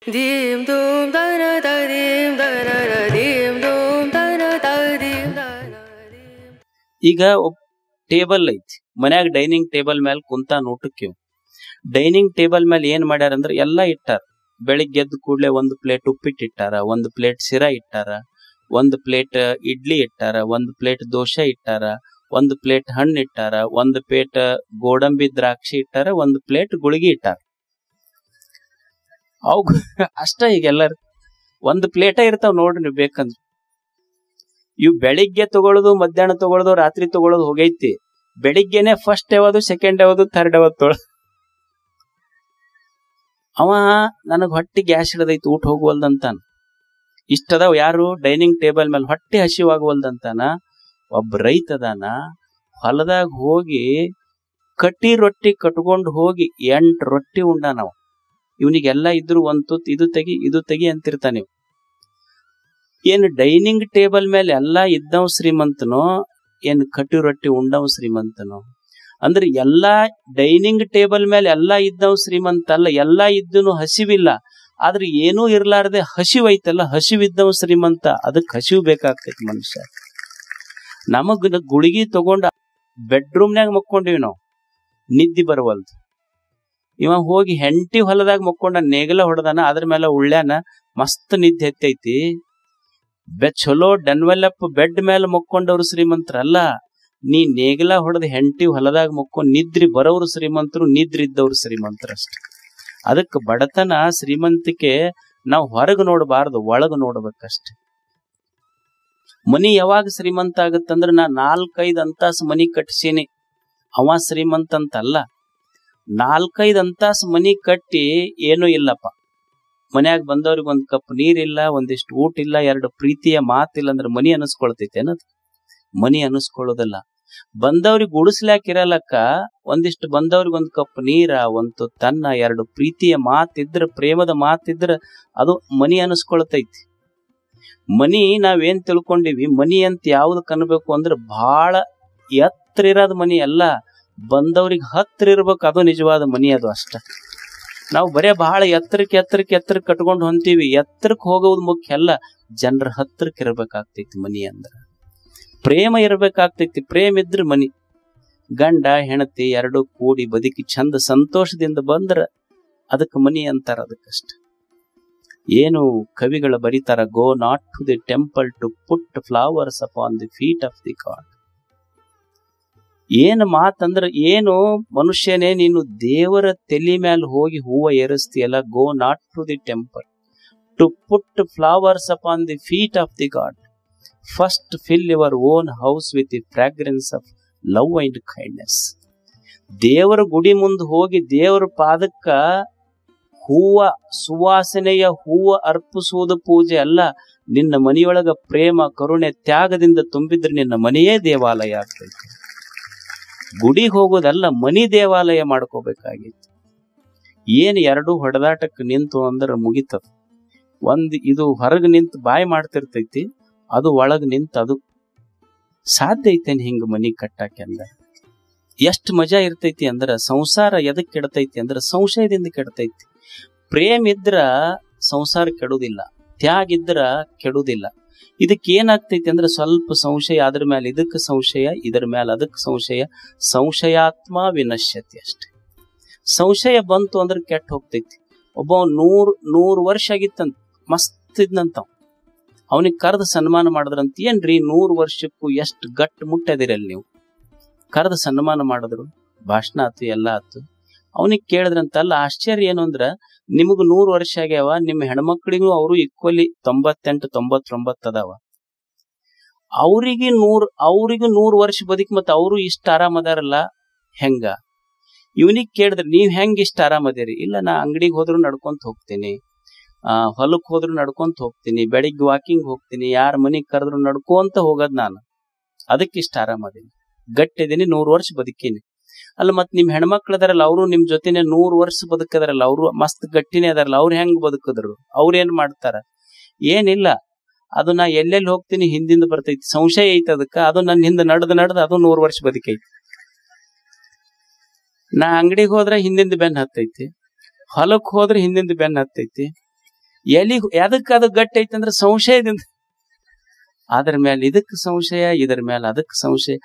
ದೀಂ ದೂಂ ದನ ದೀಂ ದನ ದೀಂ ದೂಂ ದನ ದೀಂ ದನ. ಈಗ ಟೇಬಲ್ ಐತಿ ಮನ್ಯಾಗ, ಡೈನಿಂಗ್ ಟೇಬಲ್ ಮೇಲೆ ಕುಂತ ಊಟಕ್ಕೆ. ಡೈನಿಂಗ್ ಟೇಬಲ್ ಮೇಲೆ ಏನ್ ಮಾಡ್ಯಾರ ಅಂದ್ರೆ ಎಲ್ಲಾ ಇಟ್ಟಾರ. ಬೆಳಿಗ್ಗೆ ಎದ್ದ ಕೂಡ್ಲೆ ಒಂದು ಪ್ಲೇಟ್ ಉಪ್ಪಿಟ್ಟು ಇಟ್ಟಾರ, ಒಂದು ಪ್ಲೇಟ್ ಶಿರಾ ಇಟ್ಟಾರ, ಒಂದು ಪ್ಲೇಟ್ ಇಡ್ಲಿ ಇಟ್ಟಾರ, ಒಂದು ಪ್ಲೇಟ್ ದೋಸೆ ಇಟ್ಟಾರ, ಒಂದು ಪ್ಲೇಟ್ ಹಣ್ಣು ಇಟ್ಟಾರ, ಒಂದು ಪ್ಲೇಟ್ ಗೋಡಂಬಿ ದ್ರಾಕ್ಷಿ ಇಟ್ಟಾರ, ಒಂದು ಪ್ಲೇಟ್ ಗುಳಿಗೆ ಇಟ್ಟಾರ. ಅವ್ ಅಷ್ಟ. ಈಗ ಎಲ್ಲಾರ ಒಂದು ಪ್ಲೇಟ ಇರ್ತಾವ ನೋಡ್ರಿ ನೀವು ಬೇಕಂದ್ರೆ. ಇವ್ ಬೆಳಿಗ್ಗೆ ತಗೊಳ್ಳೋದು, ಮಧ್ಯಾಹ್ನ ತಗೊಳ್ಳೋದು, ರಾತ್ರಿ ತಗೊಳ್ಳೋದು ಹೋಗೈತಿ. ಬೆಳಿಗ್ಗೆನೆ ಫಸ್ಟ್ ಯಾವುದು, ಸೆಕೆಂಡ್ ಯಾವುದು, ಥರ್ಡ್ ಯಾವುದು ತೊಳ. ಅವ ನನಗ್ ಹೊಟ್ಟೆ ಗ್ಯಾಸ್ ಹಿಡದೈತಿ, ಊಟ ಹೋಗುವಲ್ದಂತಾನ. ಇಷ್ಟದಾವ್ ಯಾರು ಡೈನಿಂಗ್ ಟೇಬಲ್ ಮೇಲೆ ಹೊಟ್ಟೆ ಹಸಿವಾಗುವಲ್ದಂತಾನ. ಒಬ್ಬ ರೈತ ಅದಾನ, ಹೊಲದಾಗ ಹೋಗಿ ಕಟ್ಟಿ ರೊಟ್ಟಿ ಕಟ್ಕೊಂಡು ಹೋಗಿ 8 ರೊಟ್ಟಿ ಉಂಡ ನಾವು. ಇವನಿಗೆಲ್ಲ ಇದ್ರು ಒಂದ್ ತುತ್ತು ಇದು ತೆಗಿ ಅಂತಿರ್ತಾನ. ನೀವು ಏನ್ ಡೈನಿಂಗ್ ಟೇಬಲ್ ಮೇಲೆ ಎಲ್ಲಾ ಇದ್ದವ್ ಶ್ರೀಮಂತನೋ, ಏನ್ ಕಟ್ಟಿ ರೊಟ್ಟಿ ಉಂಡವ್ ಶ್ರೀಮಂತನೋ? ಅಂದ್ರೆ ಎಲ್ಲಾ ಡೈನಿಂಗ್ ಟೇಬಲ್ ಮೇಲೆ ಎಲ್ಲಾ ಇದ್ದವ್ ಶ್ರೀಮಂತ ಅಲ್ಲ, ಎಲ್ಲಾ ಇದ್ದನು ಹಸಿವಿಲ್ಲ. ಆದ್ರೆ ಏನೂ ಇರ್ಲಾರ್ದೆ ಹಸಿವೈತಲ್ಲ, ಹಸಿವಿದ್ದವ್ ಶ್ರೀಮಂತ. ಅದಕ್ಕೆ ಹಸಿವು ಬೇಕಾಗ್ತೈತಿ ಮನುಷ್ಯ. ನಮಗ್ ಗುಳಿಗಿ ತಗೊಂಡ ಬೆಡ್ರೂಮ್ನಾಗ ಮಕ್ಕೊಂಡಿವಿ ನಾವು, ನಿದ್ದಿ ಬರವಲ್ದು. ಇವ ಹೋಗಿ ಹೆಂಡತಿ ಹೊಲದಾಗ ಮಕ್ಕೊಂಡ, ನೇಗಲ ಹೊಡೆದಾನ, ಅದ್ರ ಮೇಲೆ ಉಳ್ಳ್ಯಾನ, ಮಸ್ತ್ ನಿದ್ದೆ ಎತ್ತೈತಿ. ಚಲೋ ಡೆನ್ವೆಲಪ್ ಬೆಡ್ ಮೇಲೆ ಮಕ್ಕೊಂಡವ್ರು ಶ್ರೀಮಂತರಲ್ಲ. ನೀ ನೇಗಲ ಹೊಡೆದ ಹೆಂಡತಿ ಹೊಲದಾಗ ಮಕ್ಕೊಂಡ್ ನಿದ್ರಿ ಬರೋರು ಶ್ರೀಮಂತರು, ನಿದ್ರಿ ಇದ್ದವ್ರು ಶ್ರೀಮಂತರಷ್ಟೆ. ಅದಕ್ಕೆ ಬಡತನ ಶ್ರೀಮಂತಿಕೆ ನಾವು ಹೊರಗೆ ನೋಡಬಾರ್ದು, ಒಳಗ ನೋಡ್ಬೇಕಷ್ಟೆ. ಮನಿ ಯಾವಾಗ ಶ್ರೀಮಂತ ಆಗತ್ತಂದ್ರ, ನಾ 4-5 ಅಂತಾಸು ಮನಿ ಕಟ್ಸೀನಿ, ಅವ ಶ್ರೀಮಂತ ಅಂತಲ್ಲ. 4-5 ಅಂತಾಸು ಮನಿ ಕಟ್ಟಿ ಏನೂ ಇಲ್ಲಪ್ಪ, ಮನ್ಯಾಗ ಬಂದವ್ರಿಗೆ ಒಂದ್ ಕಪ್ ನೀರಿಲ್ಲ, ಒಂದಿಷ್ಟು ಊಟ ಇಲ್ಲ, 2 ಪ್ರೀತಿಯ ಮಾತಿಲ್ಲ ಅಂದ್ರೆ ಮನಿ ಅನಿಸ್ಕೊಳ್ತೈತೆ ಅನ್ನೋದು? ಮನಿ ಅನಿಸ್ಕೊಳ್ಳೋದಲ್ಲ. ಬಂದವ್ರಿಗೆ ಉಡಿಸ್ಲಾಕಿರಲಕ್ಕ ಒಂದಿಷ್ಟು ಬಂದವ್ರಿಗೆ ಒಂದ್ ಕಪ್ ನೀರ, ಒಂದು ತನ್ನ, 2 ಪ್ರೀತಿಯ ಮಾತಿದ್ರ, ಪ್ರೇಮದ ಮಾತಿದ್ರ ಅದು ಮನಿ ಅನಿಸ್ಕೊಳ್ತೈತಿ. ಮನಿ ನಾವೇನ್ ತಿಳ್ಕೊಂಡಿವಿ, ಮನಿ ಅಂತ ಯಾವ್ದು ಕನ್ಬೇಕು ಅಂದ್ರೆ ಬಹಳ ಎತ್ತರ ಇರೋದ್ ಮನಿ ಅಲ್ಲ, ಬಂದವ್ರಿಗೆ ಹತ್ರ ಇರ್ಬೇಕು, ಅದು ನಿಜವಾದ ಮನಿ. ಅದು ಅಷ್ಟ. ನಾವು ಬರೇ ಬಹಳ ಎತ್ತರಕ್ಕೆ ಕಟ್ಕೊಂಡು ಹೊಂತೀವಿ. ಎತ್ತರಕ್ಕೆ ಹೋಗೋದು ಮುಖ್ಯ ಅಲ್ಲ, ಜನರ ಹತ್ರಕ್ಕೆ ಇರ್ಬೇಕಾಗ್ತೈತಿ ಮನಿ ಅಂದ್ರ. ಪ್ರೇಮ ಇರ್ಬೇಕಾಗ್ತೈತಿ. ಪ್ರೇಮ ಇದ್ರ ಮನಿ. ಗಂಡ ಹೆಂಡತಿ 2 ಕೂಡಿ ಬದುಕಿ ಚಂದ ಸಂತೋಷದಿಂದ ಬಂದ್ರ ಅದಕ್ಕೆ ಮನಿ ಅಂತಾರ. ಅದಕ್ಕಷ್ಟ. ಏನು ಕವಿಗಳು ಬರೀತಾರ, go not to the temple to put flowers upon the feet of the god. ಏನು ಮಾತಂದ್ರ, ಏನು ಮನುಷ್ಯನೇ ನೀನು ದೇವರ ತಲೆ ಮೇಲೆ ಹೋಗಿ ಹೂವ ಏರಿಸ್ತೀಯಲ್ಲ, go not to the temple to put flowers upon the feet of the god. First fill your own house with the fragrance of love and kindness. ದೇವರ ಗುಡಿ ಮುಂದೆ ಹೋಗಿ ದೇವರ ಪಾದಕ್ಕ ಹೂವ, ಸುವಾಸನೆಯ ಹೂವ ಅರ್ಪಿಸುವುದು ಪೂಜೆ ಅಲ್ಲ. ನಿನ್ನ ಮನೆಯೊಳಗ ಪ್ರೇಮ, ಕರುಣೆ, ತ್ಯಾಗದಿಂದ ತುಂಬಿದ್ರೆ ನಿನ್ನ ಮನೆಯೇ ದೇವಾಲಯ ಆಗ್ತೈತಿ. ಗುಡಿಗೆ ಹೋಗೋದಲ್ಲ, ಮನಿ ದೇವಾಲಯ ಮಾಡ್ಕೋಬೇಕಾಗಿತ್ತು. ಏನ್ 2 ಹೊಡೆದಾಟಕ್ಕೆ ನಿಂತು ಅಂದ್ರೆ ಮುಗಿತದ. ಇದು ಹೊರಗೆ ನಿಂತು ಬಾಯಿ ಮಾಡ್ತಿರ್ತೈತಿ, ಅದು ಒಳಗ್ ನಿಂತು ಅದು ಸಾಧ್ಯ ಐತೇನ್ ಹಿಂಗ ಮನಿ ಕಟ್ಟಾಕೆ? ಅಂದ್ರೆ ಎಷ್ಟ್ ಮಜಾ ಇರ್ತೈತಿ ಅಂದ್ರ. ಸಂಸಾರ ಎದಕ್ ಕೆಡತೈತಿ ಅಂದ್ರ ಸಂಶಯದಿಂದ ಕೆಡತೈತಿ. ಪ್ರೇಮ ಇದ್ರ ಸಂಸಾರ ಕೆಡುದಿಲ್ಲ, ತ್ಯಾಗ ಇದ್ರ ಕೆಡುದಿಲ್ಲ. ಇದಕ್ಕೆ ಏನಾಗ್ತೈತಿ ಅಂದ್ರೆ ಸ್ವಲ್ಪ ಸಂಶಯ, ಅದ್ರ ಮೇಲೆ ಇದಕ್ಕೆ ಸಂಶಯ, ಇದರ ಮೇಲೆ ಅದಕ್ಕೆ ಸಂಶಯ, ಸಂಶಯಾತ್ಮ ವಿನಶ್ಯತಿ ಅಷ್ಟೆ. ಸಂಶಯ ಬಂತು ಅಂದ್ರೆ ಕೆಟ್ಟ ಹೋಗ್ತೈತಿ. ಒಬ್ಬ 100 ವರ್ಷ ಆಗಿತ್ತಂತ, ಮಸ್ತ್ ಇದ್ನಂತ. ಅವನಿಗೆ ಕರೆದ ಸನ್ಮಾನ ಮಾಡಿದ್ರಂತ. ಏನ್ರಿ 100 ವರ್ಷಕ್ಕೂ ಎಷ್ಟು ಗಟ್ಟು ಮುಟ್ಟದಿರಲ್ಲ ನೀವು? ಕರೆದ ಸನ್ಮಾನ ಮಾಡಿದ್ರು, ಭಾಷಣ ಆತು, ಎಲ್ಲ ಆತು. ಅವನಿಗೆ ಕೇಳಿದ್ರಂತಲ್ಲ, ಆಶ್ಚರ್ಯ ಏನು ಅಂದ್ರ, ನಿಮಗ್ 100 ವರ್ಷ ಆಗ್ಯಾವ, ನಿಮ್ಮ ಹೆಣ್ಮಕ್ಳಿಗೂ ಅವರು ಈಕ್ವಲಿ 98-99 ಅದಾವ. ಅವ್ರಿಗೆ 100 ವರ್ಷ ಬದುಕಿ ಮತ್ತೆ ಅವರು ಇಷ್ಟ ಆರಾಮ ಅದಾರಲ್ಲ, ಹೆಂಗ? ಇವನಿಗೆ ಕೇಳಿದ್ರೆ, ನೀವ್ ಹೆಂಗ್ ಇಷ್ಟ ಆರಾಮದೇರಿ? ಇಲ್ಲ, ನಾ ಅಂಗಡಿಗೆ ಹೋದ್ರು ನಡ್ಕೊಂತ ಹೋಗ್ತೀನಿ, ಹೊಲಕ್ ಹೋದ್ರು ನಡ್ಕೊಂತ ಹೋಗ್ತೀನಿ, ಬೆಳಿಗ್ಗೆ ವಾಕಿಂಗ್ ಹೋಗ್ತೀನಿ, ಯಾರ ಮನಿಗ್ ಕರೆದ್ರು ನಡ್ಕೊಂತ ಹೋಗೋದ್ ನಾನು, ಅದಕ್ಕೆ ಇಷ್ಟ ಆರಾಮದೀನಿ, ಗಟ್ಟಿದೀನಿ, 100 ವರ್ಷ ಬದುಕೀನಿ. ಅಲ್ಲ, ಮತ್ ನಿಮ್ ಹೆಣ್ಮಕ್ಳು ಅದಾರಲ್ಲ, ಅವರು ನಿಮ್ ಜೊತೆನೆ 100 ವರ್ಷ ಬದುಕದಾರಲ್ಲ, ಅವ್ರು ಮಸ್ತ್ ಗಟ್ಟಿನೇ ಅದಾರಲ್ಲ, ಅವ್ರು ಹೆಂಗ್ ಬದುಕಿದ್ರು? ಅವ್ರೇನ್ ಮಾಡ್ತಾರ? ಏನಿಲ್ಲ, ಅದು ನಾ ಎಲ್ಲೆಲ್ಲಿ ಹೋಗ್ತೀನಿ ಹಿಂದಿಂದ ಬರ್ತೈತಿ, ಸಂಶಯ ಐತಿ ಅದಕ್ಕ, ಅದು ನನ್ನ ಹಿಂದ ನಡೆದ ಅದು 100 ವರ್ಷ ಬದುಕೈತಿ. ನಾ ಅಂಗಡಿಗೆ ಹೋದ್ರೆ ಹಿಂದಿಂದ ಬೆನ್ ಹತ್ತೈತಿ, ಹೊಲಕ್ ಹೋದ್ರೆ ಹಿಂದಿಂದ ಬೆನ್ ಹತ್ತೈತಿ, ಎಲಿ ಎದಕ್ ಅದು ಗಟ್ಟಿ ಐತಿ ಅಂದ್ರೆ ಸಂಶಯದಿಂದ. ಅದ್ರ ಮೇಲೆ ಇದಕ್ ಸಂಶಯ, ಇದ್ರ ಮೇಲೆ ಅದಕ್ ಸಂಶಯ,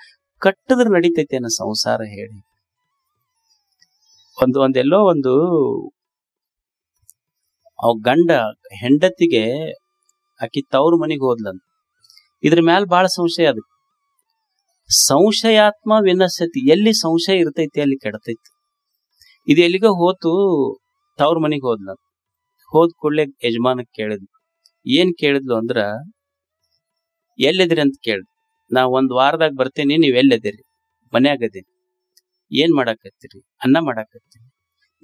ಕಟ್ಟಿದ್ರೆ ನಡೀತೈತಿ ಅನ್ನೋ ಸಂಸಾರ ಹೇಳಿ. ಒಂದೆಲ್ಲೋ ಒಂದು ಅವ್ ಗಂಡ ಹೆಂಡತಿಗೆ ಆಕಿ ತವ್ರ ಮನಿಗೆ ಹೋದ್ಲಂತ. ಇದ್ರ ಮ್ಯಾಲ ಬಹಳ ಸಂಶಯ. ಅದಕ್ಕೆ ಸಂಶಯಾತ್ಮ ವಿನಶ್ಯತಿ, ಎಲ್ಲಿ ಸಂಶಯ ಇರ್ತೈತಿ ಅಲ್ಲಿ ಕೆಡತೈತಿ. ಇದು ಎಲ್ಲಿಗ ಹೋತು, ತವ್ರ ಮನಿಗೆ ಹೋದ್ಲಂತ. ಹೋದ್ ಕೂಡ್ಲೆ ಯಜಮಾನಕ್ ಕೇಳಿದ್ಲು. ಏನ್ ಕೇಳಿದ್ಲು ಅಂದ್ರ, ಎಲ್ಲಿದ್ರಿ ಅಂತ ಕೇಳಿದ್. ನಾ 1 ವಾರದಾಗ ಬರ್ತೀನಿ, ನೀವ್ ಎಲ್ಲಿದ್ದೀರಿ? ಮನ್ಯಾಗದೀನಿ. ಏನ್ ಮಾಡಾಕತ್ತೀರಿ? ಅನ್ನ ಮಾಡಾಕತ್ತೀನಿ.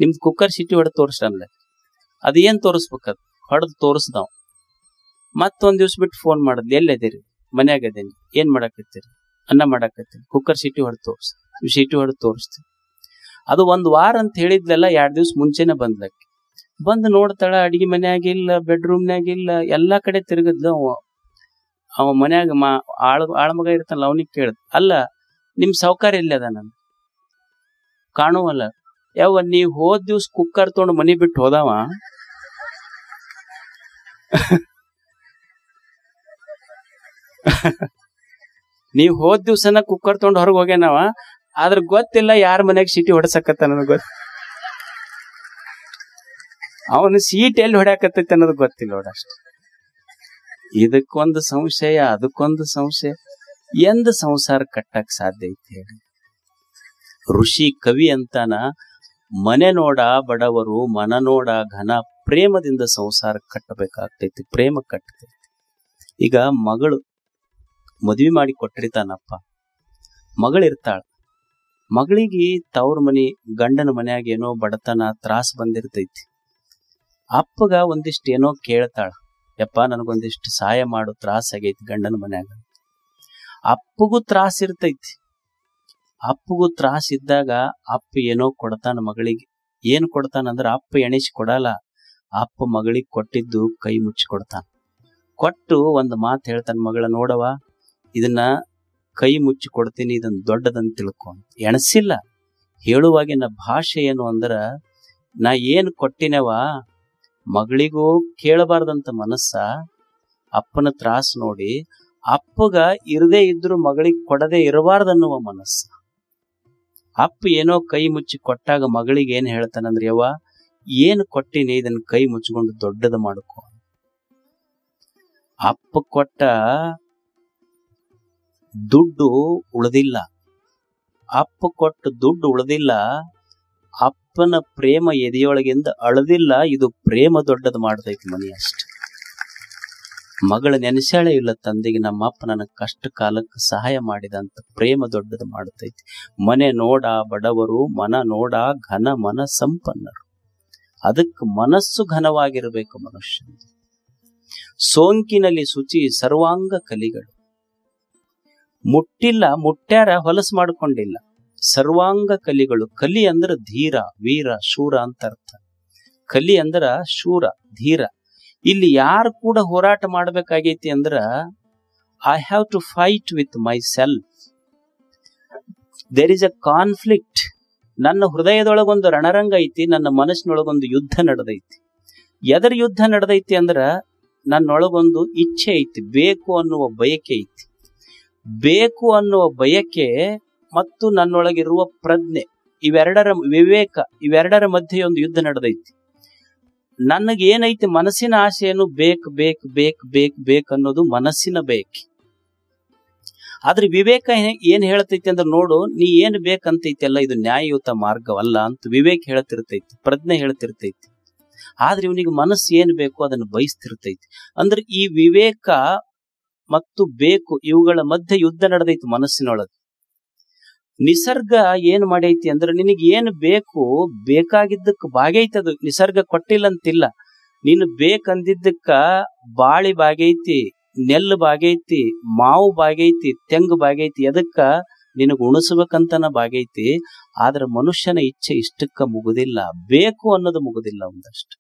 ನಿಮ್ದು ಕುಕ್ಕರ್ ಸಿಟಿ ಹೊಡೆದ್ ತೋರ್ಸಂದ್ಲ. ಅದ್ ಏನ್ ತೋರಿಸ್ಬೇಕದ್ ಹೊಡೆದ್ ತೋರಿಸ್ದಾವ್. ಮತ್ತೊಂದ್ ದಿವ್ಸ ಬಿಟ್ಟು ಫೋನ್ ಮಾಡದ್, ಎಲ್ಲಿದ್ದೀರಿ? ಮನ್ಯಾಗದೀನಿ. ಏನ್ ಮಾಡಾಕತ್ತೀರಿ? ಅನ್ನ ಮಾಡಾಕತ್ತೀನಿ. ಕುಕ್ಕರ್ ಸಿಟಿ ಹೊಡೆದ್ ತೋರ್ಸ್. ಸಿಟಿ ಹೊಡೆದ್ ತೋರಿಸ್ತೀನಿ. ಅದು 1 ವಾರ ಅಂತ ಹೇಳಿದ್ಲೆಲ್ಲ 2 ದಿವ್ಸ ಮುಂಚೆನೆ ಬಂದ್ಲಕ್ಕೆ. ಬಂದು ನೋಡ್ತಾಳ, ಅಡಿಗೆ ಮನ್ಯಾಗಿಲ್ಲ, ಬೆಡ್ರೂಮ್ನಾಗಿಲ್ಲ, ಎಲ್ಲಾ ಕಡೆ ತಿರುಗಿದ್ಲು. ಅವ ಮನ್ಯಾಗ ಆಳ್ಮಗ ಇರ್ತಾನಲ್ಲ, ಅವನಿಗೆ ಕೇಳ್ದ, ಅಲ್ಲ ನಿಮ್ ಸೌಕರ್ಯ ಎಲ್ಲಿ ಅದ? ನನ್ ಕಾಣುವಲ್ಲ. ಯಾವ ನೀವ್ ಹೋದ್ ದಿವ್ಸ ಕುಕ್ಕರ್ ತೊಗೊಂಡು ಮನಿ ಬಿಟ್ಟು ಹೋದಾವ, ನೀವ್ ಹೋದ್ ದಿವ್ಸನ ಕುಕ್ಕರ್ ತೊಗೊಂಡು ಹೊರಗೆ ಹೋಗ್ಯಾನವ. ಆದ್ರ ಗೊತ್ತಿಲ್ಲ ಯಾರ ಮನ್ಯಾಗ ಸೀಟಿ ಹೊಡ್ಸಕತ್ತ ಅನ್ನೋದು ಗೊತ್ತ. ಅವನು ಸೀಟ್ ಎಲ್ಲಿ ಹೊಡ್ಯಾಕತ್ತೈತಿ ಅನ್ನೋದು ಗೊತ್ತಿಲ್ಲ ನೋಡಷ್ಟ. ಇದಕ್ಕೊಂದು ಸಂಶಯ, ಅದಕ್ಕೊಂದು ಸಂಶಯ. ಎಂದ ಸಂಸಾರ ಕಟ್ಟಕ್ ಸಾಧ್ಯ ಐತಿ ಹೇಳಿ? ಋಷಿ ಕವಿ ಅಂತಾನ, ಮನೆ ನೋಡ ಬಡವರು, ಮನ ನೋಡ ಘನ, ಪ್ರೇಮದಿಂದ ಸಂಸಾರ ಕಟ್ಟಬೇಕಾಗ್ತೈತಿ, ಪ್ರೇಮ ಕಟ್ಟತೈತಿ. ಈಗ ಮಗಳು ಮದ್ವಿ ಮಾಡಿ ಕೊಟ್ಟಿರ್ತಾನಪ್ಪ, ಮಗಳಿರ್ತಾಳ. ಮಗಳಿಗೆ ತವ್ರ ಮನಿ, ಗಂಡನ ಮನ್ಯಾಗ ಏನೋ ಬಡತನ ತ್ರಾಸ ಬಂದಿರ್ತೈತಿ. ಅಪ್ಪಗ ಒಂದಿಷ್ಟು ಏನೋ ಕೇಳ್ತಾಳ, ಯಪ್ಪ ನನಗೊಂದಿಷ್ಟು ಸಹಾಯ ಮಾಡು, ತ್ರಾಸ ಆಗೈತಿ ಗಂಡನ ಮನ್ಯಾಗ. ಅಪ್ಪಗೂ ತ್ರಾಸ ಇರ್ತೈತಿ. ಅಪ್ಪಗೂ ತ್ರಾಸ ಇದ್ದಾಗ ಅಪ್ಪ ಏನೋ ಕೊಡ್ತಾನ ಮಗಳಿಗೆ. ಏನ್ ಕೊಡ್ತಾನಂದ್ರ, ಅಪ್ಪ ಎಣಿಸಿ ಕೊಡಲ್ಲ. ಅಪ್ಪ ಮಗಳಿಗೆ ಕೊಟ್ಟಿದ್ದು ಕೈ ಮುಚ್ಚಿ ಕೊಡ್ತಾನ. ಕೊಟ್ಟು ಒಂದು ಮಾತು ಹೇಳ್ತಾನ, ಮಗಳ ನೋಡವ, ಇದನ್ನ ಕೈ ಮುಚ್ಚಿ ಕೊಡ್ತೀನಿ, ಇದನ್ನ ದೊಡ್ಡದಂತ ತಿಳ್ಕೊ. ಎಣಸಿಲ್ಲ. ಹೇಳುವಾಗಿನ ಭಾಷೆ ಏನು ಅಂದ್ರ, ನಾ ಏನ್ ಕೊಟ್ಟಿನವ ಮಗಳಿಗೂ ಕೇಳಬಾರ್ದಂತ ಮನಸ್ಸ. ಅಪ್ಪನ ತ್ರಾಸ ನೋಡಿ ಅಪ್ಪಗ ಇರದೇ ಇದ್ರು ಮಗಳಿಗೆ ಕೊಡದೆ ಇರಬಾರ್ದನ್ನುವ ಮನಸ್ಸ. ಅಪ್ಪ ಏನೋ ಕೈ ಮುಚ್ಚಿ ಕೊಟ್ಟಾಗ ಮಗಳಿಗೆ ಏನ್ ಹೇಳ್ತಾನಂದ್ರೆ, ಯವ್ವ ಏನ್ ಕೊಟ್ಟಿನಿ, ಇದನ್ನ ಕೈ ಮುಚ್ಚಿಕೊಂಡು ದೊಡ್ಡದು ಮಾಡ್ಕೊ. ಅಪ್ಪ ಕೊಟ್ಟ ದುಡ್ಡು ಉಳಿದಿಲ್ಲ, ಅಪ್ಪ ಕೊಟ್ಟ ದುಡ್ಡು ಉಳಿದಿಲ್ಲ, ಅಪ್ಪನ ಪ್ರೇಮ ಎದೆಯೊಳಗಿಂದ ಅಳದಿಲ್ಲ. ಇದು ಪ್ರೇಮ ದೊಡ್ಡದು ಮಾಡ್ತೈತಿ ಮನಿ ಅಷ್ಟ. ಮಗಳ ನೆನೆಸಾಳೆ ಇಲ್ಲ ತಂದೆಗೆ, ನಮ್ಮಪ್ಪ ನನಗೆ ಕಷ್ಟ ಕಾಲಕ್ಕೆ ಸಹಾಯ ಮಾಡಿದ ಅಂತ ಪ್ರೇಮ ದೊಡ್ಡದು ಮಾಡ್ತೈತಿ. ಮನೆ ನೋಡ ಬಡವರು, ಮನ ನೋಡ ಘನ, ಮನ ಸಂಪನ್ನರು. ಅದಕ್ಕೆ ಮನಸ್ಸು ಘನವಾಗಿರಬೇಕು ಮನುಷ್ಯ. ಸೋಂಕಿನಲ್ಲಿ ಶುಚಿ ಸರ್ವಾಂಗ ಕಲಿಗಳು. ಮುಟ್ಟಿಲ್ಲ, ಮುಟ್ಟ್ಯಾರ ಹೊಲಸು ಮಾಡಿಕೊಂಡಿಲ್ಲ. ಸರ್ವಾಂಗ ಕಲಿಗಳು. ಕಲಿ ಅಂದ್ರ ಧೀರ, ವೀರ, ಶೂರ ಅಂತ ಅರ್ಥ. ಕಲಿ ಅಂದ್ರ ಶೂರ, ಧೀರ. ಇಲ್ಲಿ ಯಾರು ಕೂಡ ಹೋರಾಟ ಮಾಡ್ಬೇಕಾಗೈತಿ ಅಂದ್ರ, I have to fight with myself. There is a conflict. ನನ್ನ ಹೃದಯದೊಳಗೊಂದು ರಣರಂಗ ಐತಿ, ನನ್ನ ಮನಸ್ಸಿನೊಳಗೊಂದು ಯುದ್ಧ ನಡೆದೈತಿ. ಎದರ ಯುದ್ಧ ನಡೆದೈತಿ ಅಂದ್ರ, ನನ್ನೊಳಗೊಂದು ಇಚ್ಛೆ ಐತಿ, ಬೇಕು ಅನ್ನುವ ಬಯಕೆ ಐತಿ. ಬೇಕು ಅನ್ನುವ ಬಯಕೆ ಮತ್ತು ನನ್ನೊಳಗಿರುವ ಪ್ರಜ್ಞೆ, ಇವೆರಡರ ವಿವೇಕ, ಇವೆರಡರ ಮಧ್ಯೆ ಒಂದು ಯುದ್ಧ ನಡೆದೈತಿ. ನನಗೇನೈತಿ ಮನಸ್ಸಿನ ಆಸೆ ಏನು, ಬೇಕು ಬೇಕು ಬೇಕು ಬೇಕು ಬೇಕು ಅನ್ನೋದು ಮನಸ್ಸಿನ ಬಯಕೆ. ಆದ್ರೆ ವಿವೇಕ ಏನ್ ಹೇಳ್ತೈತಿ ಅಂದ್ರೆ, ನೋಡು ನೀ ಏನ್ ಬೇಕಂತೈತಿ ಅಲ್ಲ, ಇದು ನ್ಯಾಯಯುತ ಮಾರ್ಗವಲ್ಲ ಅಂತ ವಿವೇಕ ಹೇಳ್ತಿರ್ತೈತಿ, ಪ್ರಜ್ಞೆ ಹೇಳ್ತಿರ್ತೈತಿ. ಆದ್ರೆ ಇವನಿಗೆ ಮನಸ್ಸು ಏನ್ ಬೇಕು ಅದನ್ನು ಬಯಸ್ತಿರ್ತೈತಿ. ಅಂದ್ರೆ ಈ ವಿವೇಕ ಮತ್ತು ಬೇಕು ಇವುಗಳ ಮಧ್ಯೆ ಯುದ್ಧ ನಡೆದೈತಿ ಮನಸ್ಸಿನೊಳಗೆ. ನಿಸರ್ಗ ಏನ್ ಮಾಡೈತಿ ಅಂದ್ರೆ, ನಿನಗೆ ಏನ್ ಬೇಕು ಬೇಕಾಗಿದ್ದಕ್ಕೆ ಬಾಗೈತದು. ನಿಸರ್ಗ ಕೊಟ್ಟಿಲ್ಲಂತಿಲ್ಲ. ನೀನು ಬೇಕಂದಿದ್ದಕ್ಕ ಬಾಳಿ ಬಾಗೈತಿ, ನೆಲ್ಲು ಬಾಗೈತಿ, ಮಾವು ಬಾಗೈತಿ, ತೆಂಗು ಬಾಗೈತಿ. ಅದಕ್ಕ ನಿನಗೆ ಉಣಿಸ್ಬೇಕಂತನ ಬಾಗೈತಿ. ಆದ್ರೆ ಮನುಷ್ಯನ ಇಚ್ಛೆ ಇಷ್ಟಕ್ಕ ಮುಗುದಿಲ್ಲ, ಬೇಕು ಅನ್ನೋದು ಮುಗುದಿಲ್ಲ ಒಂದಷ್ಟು.